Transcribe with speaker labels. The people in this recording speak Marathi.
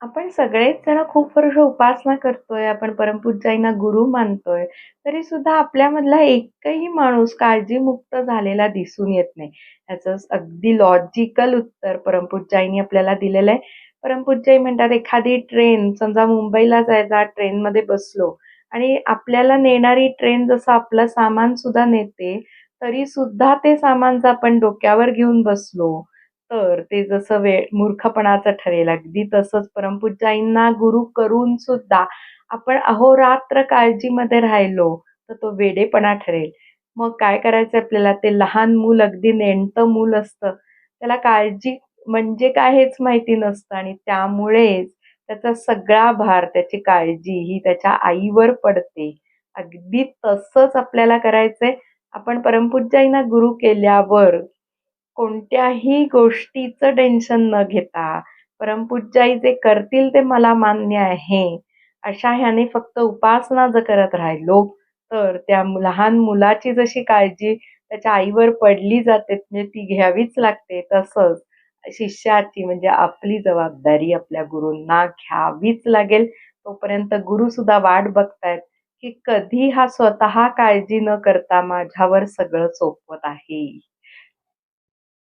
Speaker 1: आपण सगळेच जण खूप वर्ष उपासना करतोय, आपण परमपूज्याईंना गुरु मानतोय, तरी सुद्धा आपल्यामधला एकही माणूस काळजीमुक्त झालेला दिसून येत नाही. ह्याचं अगदी लॉजिकल उत्तर परमपूज्याईंनी आपल्याला दिलेलं आहे. परमपूज्याई म्हणतात, एखादी ट्रेन समजा मुंबईला जायचा ट्रेनमध्ये बसलो आणि आपल्याला नेणारी ट्रेन जसं आपलं सामान सुद्धा नेते, तरी सुद्धा ते सामान जर आपण डोक्यावर घेऊन बसलो, तर ते जसं मूर्खपणाचं ठरेल. अगदी तसंच परमपूज्याईंना गुरु करून सुद्धा आपण अहोरात्र काळजीमध्ये राहिलो, तर तो वेडेपणा ठरेल. मग काय करायचं आपल्याला? ते लहान मूल, अगदी नेणतं मूल असतं, त्याला काळजी म्हणजे काय हेच माहिती नसतं आणि त्यामुळेच त्याचा सगळा भार, त्याची काळजी ही त्याच्या आईवर पडते. अगदी तसंच आपल्याला करायचंय. आपण परमपूज्याईंना गुरु केल्यावर कोणत्याही गोष्टीचं टेन्शन न घेता, परमपूज्याई जे करतील ते मला मान्य आहे, अशा ह्याने फक्त उपासना जर करत राहिलो, तर त्या लहान मुलाची जशी काळजी त्याच्या आईवर पडली जाते, म्हणजे ती घ्यावीच लागते, तसंच शिष्याची म्हणजे आपली जबाबदारी आपल्या गुरूंना घ्यावीच लागेल. तोपर्यंत गुरुसुद्धा वाट बघतायत, की कधी हा स्वतः काळजी न करता माझ्यावर सगळं सोपवत आहे.